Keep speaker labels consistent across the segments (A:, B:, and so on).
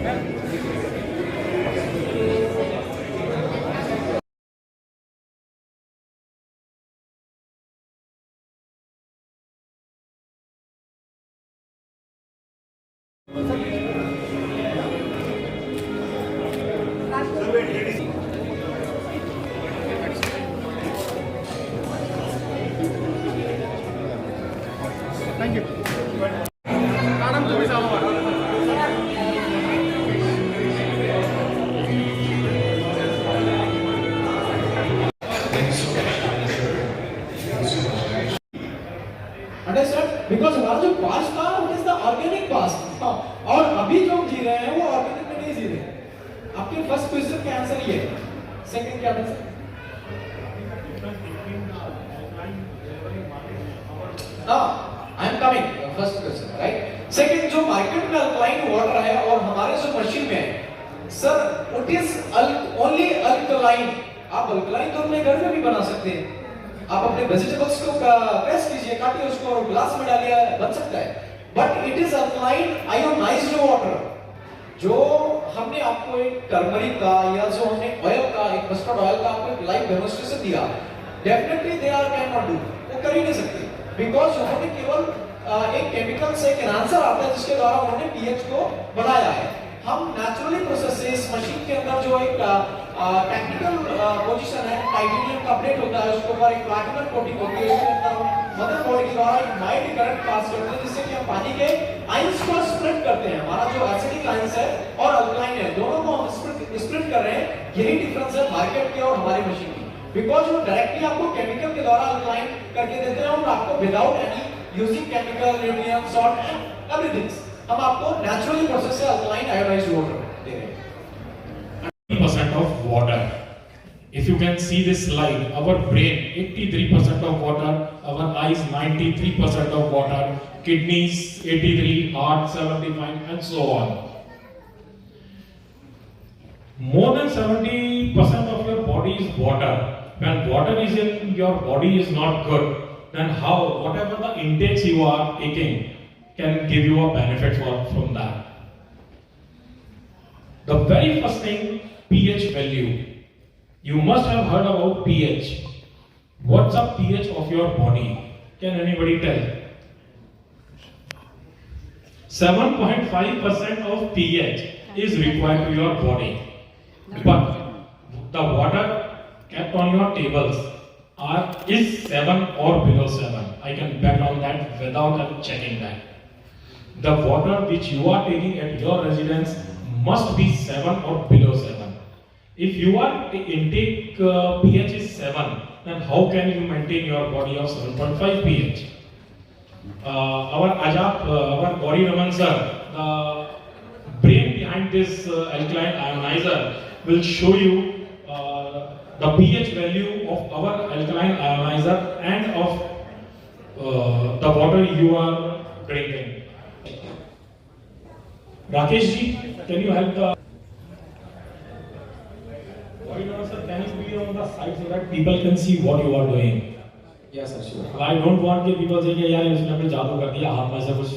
A: Thank you. Madam, तुम्ही जावा.
B: Understand? Because हमारा जो पास्ट था it is the organic past, और अभी जो हम जी रहे हैं वो ऑर्गेनिक में नहीं जी रहे. आपके फर्स्ट क्वेश्चन का आंसर ये है. सेकंड क्या था? I am coming. First question right. Second, जो मार्केट में अल्कलाइन वाटर है और हमारे जो मशीन में है sir, it is only alkaline. आप अल्कलाइन तो अपने घर में भी बना सकते हैं. आप अपने वेजिटेबल्स को प्रेस कीजिए, काटिए उसको और ग्लास में डालिए, बन सकता है. But it is alkaline ionised water. जो हमने आपको एक टर्मरिक का या जो हमने ऑयल का, एक मस्टर्ड ऑयल का आपको एक लाइव डेमोन्स्ट्रेशन दिया, definitely they are cannot do. वो कर ही नहीं सकते बिकॉज उन्होंने केवल एक केमिकल से एक आंसर आता है जिसके द्वारा उन्होंने पीएच को बनाया है. हम नेचुरली प्रोसेसेस मशीन के अंदर जो एक टेक्निकल पोजीशन है, टाइटेनियम का प्लेट होता है, उसके ऊपर एक प्लैटिनम कोटिंग होती है, उसके अंदर हम मदरबोर्ड के द्वारा एक माइल्ड करंट पास करते हैं जिससे कि हम पानी के आयंस को स्प्लिट करते हैं. हमारा जो एसिडिक आयंस है और अल्कलाइन है, दोनों को हम स्प्लिट कर रहे हैं. यही डिफरेंस है मार्केट के और हमारी मशीन की. बिकॉज वो डायरेक्टली आपको केमिकल के द्वारा अल्कलाइन करके देते हैं और आपको without any using chemical, nutrient, salt and everything हम आपको नेचुरली प्रोसेस से अल्कलाइन आयोनाइज्ड वाटर दे रहे हैं.
C: % of water. If you can see this slide, our brain 83% of water, our eyes 93% of water, kidneys 83, heart 75, and so on. More than 70% of your body is water. When water is in your body is not good, then how whatever the intakes you are taking can give you a benefit from that. The very first thing, pH value. You must have heard about pH. What's the pH of your body? Can anybody tell? 7.5% of pH is required to your body. But the water kept on your tables is 7 or below 7. I can bet on that without checking that. The water which you are taking at your residence must be 7 or below 7. If your intake pH is 7, then how can you maintain your body of 7.5 pH? Our Gauri Raman sir, the brain behind this alkaline ionizer, will show you the pH value of our alkaline ionizer and of the water you are drinking. Rakesh ji, can you help the sir, can you be on the side so that people can see what you are doing?
B: Yes sir, sure.
C: I don't want कि people say कि यार इसने अपने जादू कर दिया, हाथ में से कुछ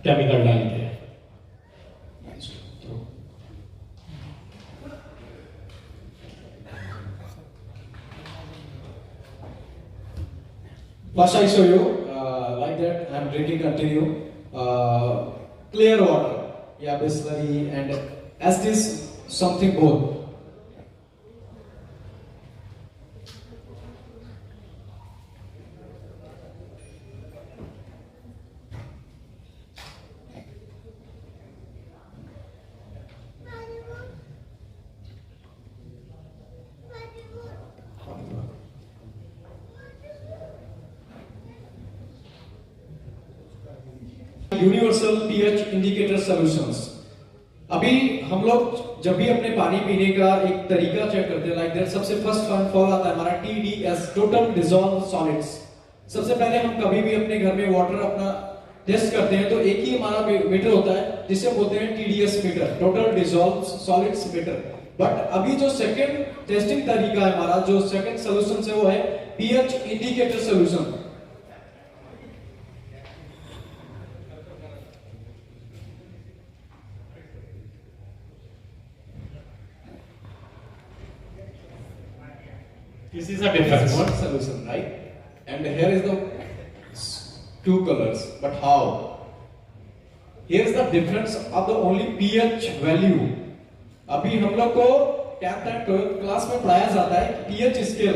C: केमिकल डाल के.
B: First I show you like that I am drinking continue clear water, yeah, Bisleri and as this something both. Universal pH indicator solutions. अभी हम लोग जब भी अपने पानी पीने का एक तरीका चेक करते हैं लाइक दैट, सबसे फर्स्ट वन फॉल आता है हमारा TDS, टोटल डिसॉल्व सॉलिड्स. सबसे पहले हम कभी भी अपने घर में वाटर अपना टेस्ट करते हैं तो एक ही हमारा मीटर होता है जिसे बोलते हैं TDS meter, total dissolve solids meter. But अभी जो सेकंड टेस्टिंग तरीका है हमारा, जो सेकंड सॉल्यूशन है वो है pH indicator solution.
C: This is a difference.
B: One solution, right? And here is the two colors. But how? Here is the difference of the only pH value. अभी हम लोग को 10th and 12th क्लास में पढ़ाया जाता है pH scale,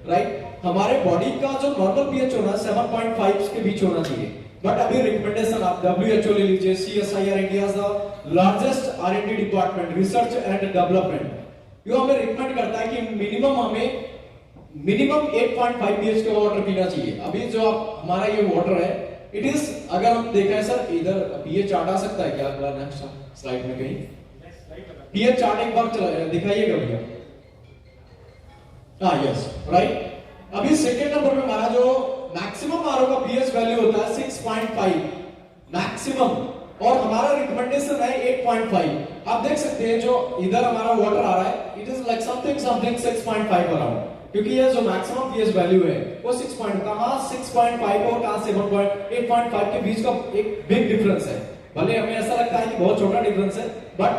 B: right? हमारे body का जो नॉर्मल pH होना 7.5 के बीच होना चाहिए. बट अभी रिकमेंडेशन आप WHO ले लीजिए, CSIR India the largest R&D department, research and development, यो हमें रिकमेंड करता है कि मिनिमम 8.5 pH का वाटर पीना चाहिए. अभी जो आप हमारा ये वाटर है, इट इज, अगर हम देखें सर, इधर pH चार्ट आ सकता है क्या? अगला नेक्स्ट स्लाइड में कहीं pH चार्ट एक बार दिखाइएगा भैया. हाँ, यस, राइट. अभी सेकंड नंबर में हमारा जो मैक्सिमम आरओ का pH वैल्यू होता है 6.5 मैक्सिमम, और हमारा रिकमेंडेशन है 8.5. आप देख सकते हैं जो इधर हमारा वाटर आ रहा है, it is like something 6.5 around, क्योंकि ये जो मैक्सिमम pH वैल्यू है वो 6 पॉइंट, कहां 6.5 और कहां 7.8.5 के बीच का एक बिग डिफरेंस है. भले हमें ऐसा लगता है कि बहुत छोटा डिफरेंस है, बट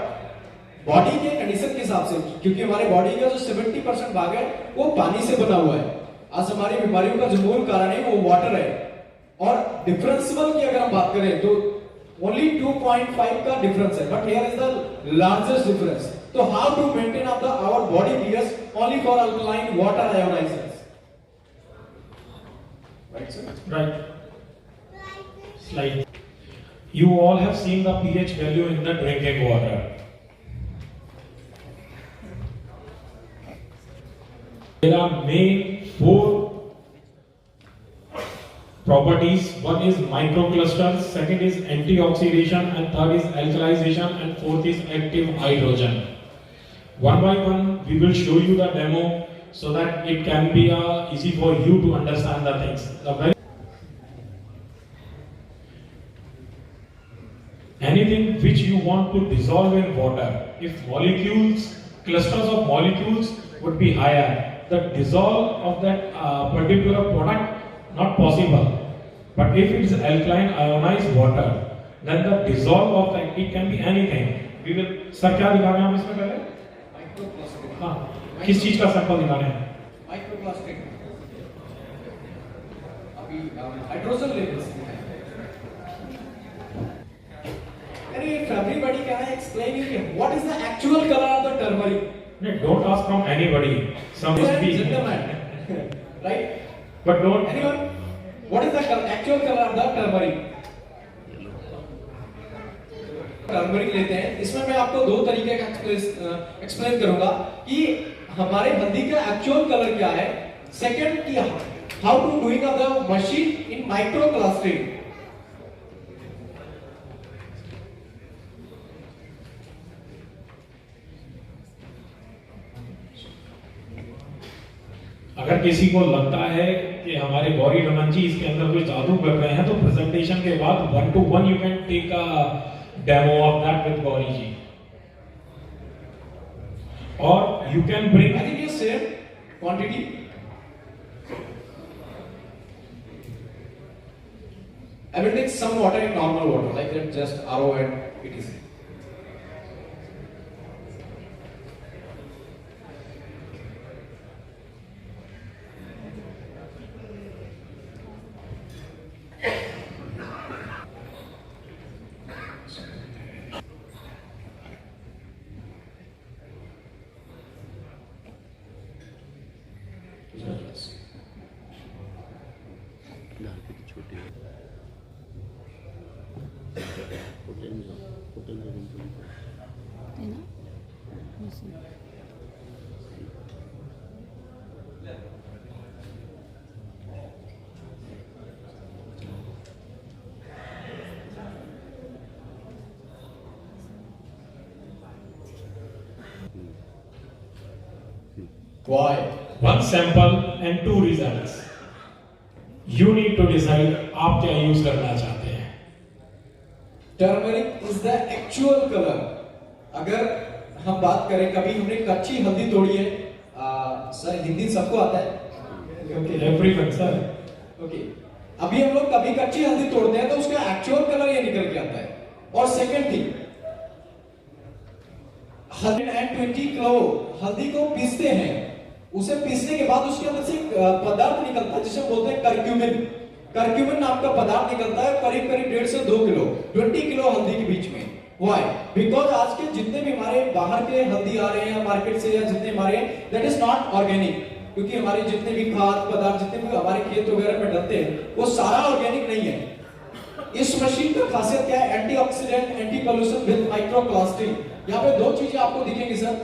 B: बॉडी के कंडीशन के हिसाब से, क्योंकि हमारे बॉडी का जो 70% भाग है वो पानी से बना हुआ है. आज हमारी बीमारियों का जो मूल कारण है वो वाटर है. और डिफरेंशियल की अगर हम बात करें तो ओनली 2.5 का डिफरेंस है, but here is the largest difference. तो how to maintain up the our body pH only for alkaline water ionizers, right sir?
C: Right. Slide. You all have seen the pH value in the drinking water. There are main 4 properties. One is microclusters, second is antioxidation, and third is alkalization, and fourth is active hydrogen. One by one we will show you the demo so that it can be easy for you to understand the things. Anything which you want to dissolve in water, if molecules, clusters of molecules would be higher, the dissolve of that particular product not possible. But if it is alkaline ionized water, then the dissolve of that, it can be anything. We will, sir, क्या दिखा रहे हैं हम इसमें पहले?
B: Microplastic.
C: हाँ, किस चीज का सैंपल दिखा रहे हैं?
B: माइक्रोप्लास्टिक. अभी hydrogen levels. Can everybody can I explain you what is the actual color of the turmeric?
C: No, don't ask from anybody. Some must be
B: gentleman, right?
C: But don't.
B: Anyone? What is the actual color of the turmeric? Turmeric लेते हैं, इसमें मैं आपको दो तरीके का explain करूंगा कि हमारे हल्दी का एक्चुअल कलर क्या है. सेकंड कि how to doing of the machine in micro clustering.
C: अगर किसी को लगता है कि हमारे गौरी रमन जी इसके अंदर कोई जादू कर रहे हैं, तो प्रेजेंटेशन के बाद 1-to-1 you can take a demo of that with Gauri ji, और you can bring,
B: I think ये same quantity. I will take some water in normal water like that, just RO and etc. Why?
C: one sample and 2 results. You need to decide आप क्या use करना चाहते हैं.
B: Turmeric is the actual colour. अगर हम बात करें, कभी हमने कच्ची हल्दी तोड़ी है, सर हिंदी सबको आता है?
C: Everyone sir.
B: ओके. अभी हम लोग कभी कच्ची हल्दी तोड़ते हैं तो उसका एक्चुअल कलर ये निकल के आता है. और सेकंड थिंग, 120 किलो हल्दी को पीसते हैं, उसे पीसने के बाद उसके अंदर से एक पदार्थ निकलता है जिसे बोलते हैं करक्यूमिन। करक्यूमिन नाम का पदार्थ निकलता है करीब करीब 1.5 से 2 किलो, 20 किलो हल्दी के बीच में। Why? Because आज के जितने भी हमारे बाहर के हल्दी आ रहे हैं मार्केट से या जितने हमारे, that is not organic, क्योंकि हमारे जितने भी खाद्य पदार्थ जितने भी हमारे खेत वगैरह में डलते हैं वो सारा ऑर्गेनिक नहीं है। इस मशीन का खासियत क्या है? Antioxidant, anti pollution with microplastic. यहाँ पे 2 चीजें आपको दिखेंगी सर।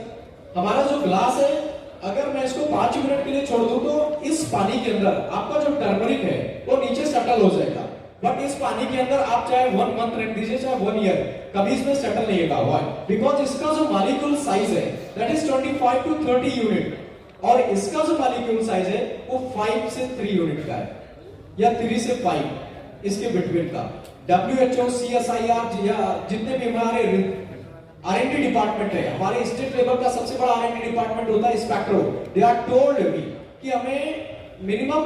B: हमारा जो ग्लास है, अगर मैं इसको 5 मिनट के लिए छोड़ दूं तो इस पानी के अंदर आपका जो टर्मरिक है वो नीचे सेटल हो जाएगा। बट इस पानी के अंदर आप चाहे 1 मंथ रख दीजिए चाहे 1 ईयर, कभी इसमें सेटल नहीं होगा। व्हाई? बिकॉज इसका जो मॉलिक्यूल साइज है दैट इज 25 to 30 यूनिट, और इसका जो मॉलिक्यूल साइज है वो 5 से 3 यूनिट का है, या 3 से 5 इसके बिटवीन का। WHO, CSIR या जितने भी हमारे R&D डिपार्टमेंट है, हमारे स्टेट लेवल का सबसे बड़ा R&D डिपार्टमेंट होता है spectro, they are told me कि हमें मिनिमम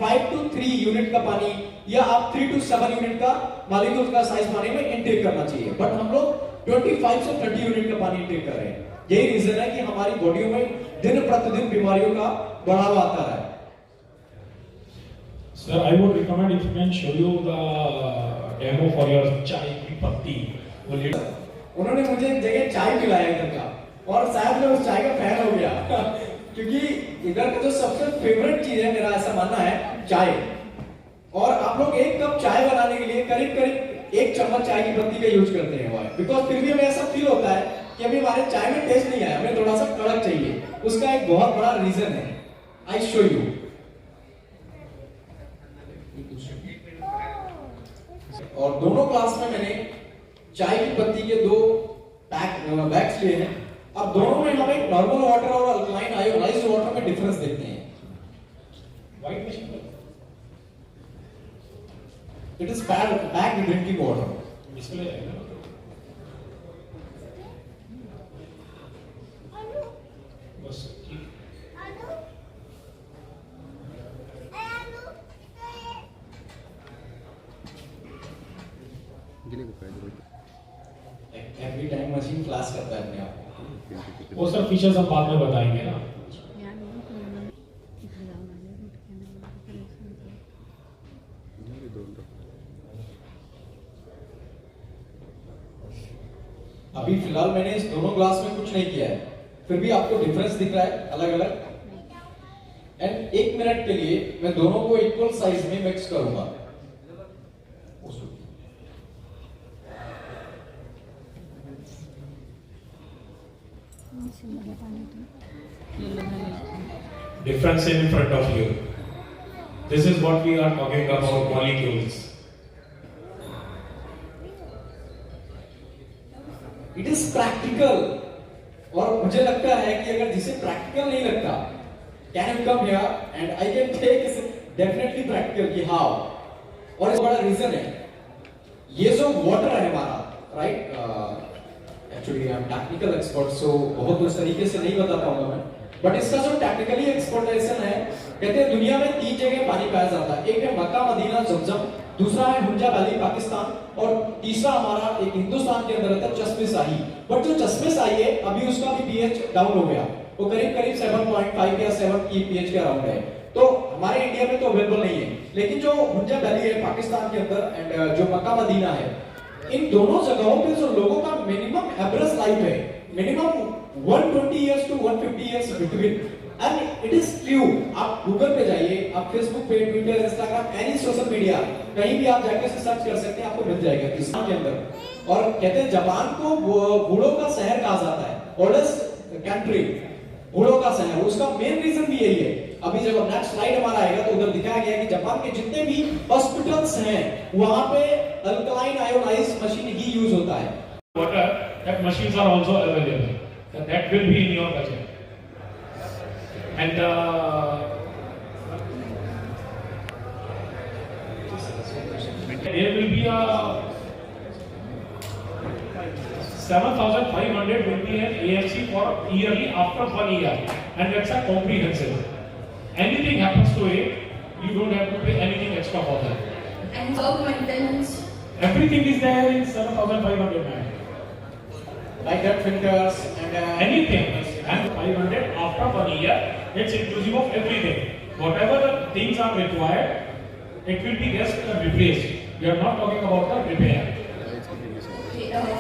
B: 5 to 3 यूनिट का पानी या आप 3 to 7 यूनिट का मॉलिक्यूल का साइज पानी में इंटेक करना चाहिए। बट हम लोग 25 से 30 यूनिट का पानी इंटेक कर रहे हैं। यही रीजन है कि हमारी बॉडी में दिन प्रतिदिन बीमारियों का बढ़ावा आता है।
C: Sir, I would recommend if you can show you the demo for your chai की पत्ती।
B: उन्होंने मुझे एक जगह चाय पिलाया इधर का, और शायद मैं उस चाय का फैन हो गया क्योंकि इधर का जो सबसे फेवरेट चीज है, मेरा ऐसा मानना है, चाय। और आप लोग 1 कप चाय बनाने के लिए करीब करीब 1 चम्मच चाय की पत्ती का यूज करते हैं। वाई? बिकॉज फिर भी हमें ऐसा फील होता है कि अभी हमारे चाय में टेस्ट नहीं आया, हमें थोड़ा सा कड़क चाहिए। उसका एक बहुत बड़ा रीजन है, आई शो यू। और दोनों क्लास में मैंने चाय की पत्ती के 2 बैग्स लिए हैं। अब दोनों में हम एक नॉर्मल वाटर और अल्कलाइन आयोनाइज्ड वाटर में डिफरेंस देखते हैं। White machine it is packed drinking water.
C: Display है ना? बस ठीक।
B: एवरी टाइम मशीन फ्लैश करता है अपने आप।
C: वो सब फीचर्स हम बाद में बताएंगे ना।
B: अभी फिलहाल मैंने इस दोनों ग्लास में कुछ नहीं किया है, फिर भी आपको डिफरेंस दिख रहा है अलग अलग। एंड 1 मिनट के लिए मैं दोनों को इक्वल साइज में मिक्स करूंगा।
C: Difference in front of you. This is what we are talking about, molecules.
B: It is practical, और मुझे लगता है कि अगर जिसे प्रैक्टिकल नहीं लगता, can you come here and I can take it definitely practical कि हाउ। और इसका बड़ा रीजन है, ये जो वाटर है हमारा, right, actually I am technical expert, so बहुत उस तरीके से नहीं बता पाऊंगा मैं, बट इसका जो टेक्निकली एक्सप्लोरेशन है, कहते हैं दुनिया में 3 जगह पानी पाया जाता है। एक है मक्का, मदीना, जमजम, दूसरा है हुंजा वैली पाकिस्तान, और तीसरा हमारा एक हिंदुस्तान के अंदर रहता है चश्मे शाही। बट जो चश्मे शाही है अभी उसका भी पीएच डाउन हो गया, वो करीब करीब 7.5 या 7 की पीएच के अराउंड है, तो हमारे इंडिया में तो अवेलेबल नहीं है। लेकिन जो हुंजा वैली है पाकिस्तान के अंदर एंड जो मक्का मदीना है, इन दोनों जगहों पे जो लोगों का मिनिमम एवरेज लाइफ है, minimum 120 years to 150 years between, and it is true। आप गूगल पे जाइए, आप फेसबुक पे, Twitter, Instagram, any social media, कहीं भी आप जाके सर्च कर सकते हैं, आपको मिल जाएगा किसान के अंदर। और कहते हैं जापान को बूढ़ों का शहर कहा जाता है, ओल्डेस्ट कंट्री, बूढ़ों का शहर। उसका मेन रीजन भी यही है। अभी जब नेक्स्ट स्लाइड हमारा आएगा तो उधर दिखाया गया कि जापान के जितने भी हॉस्पिटल्स हैं वहां पे अल्कलाइन आयोनाइज्ड मशीन ही यूज होता है।
C: Water, that machines are also available. That will be in your budget. And there will be a 7,500 will be an AMC for yearly after 1 year, and that's a comprehensive. Anything happens to it, you don't have to pay anything extra for that.
D: And bulk maintenance.
C: Everything is there in 7,500 man.
B: Like that filters and
C: Anything, and 500 after 1 year. It's inclusive of everything. Whatever the things are required, it will be just replaced. We are not talking about the repair.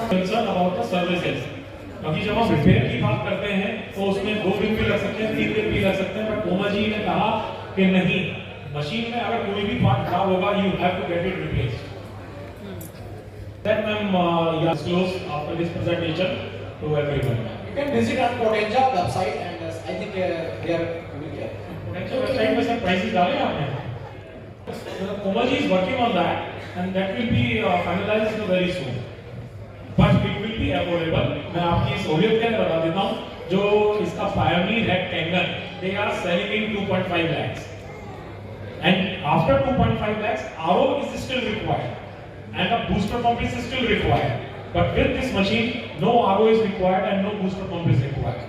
C: Concern about the services. बाकी जब हम repair की बात करते हैं तो उसमें 2 दिन भी लग सकते हैं, 3 दिन भी लग सकते हैं, बट कोमा जी ने कहा कि नहीं, मशीन में अगर कोई भी पार्ट खराब होगा, you have to get it replaced. Then ma'am, you disclose after this presentation to everyone.
B: You can visit our Potenza website and I think they are doing it.
C: Potential website में sir prices डाले हैं आपने? Komal ji is working on that and that will be finalized very soon. But it will be affordable. मैं आपकी सहूलियत के लिए बता देता हूँ, जो इसका Pioneer है Kangen, they are selling in 2.5 lakhs. And after 2.5 lakhs, RO is still required and a booster pump is still required. But with this machine, no RO is required and no booster pump is required.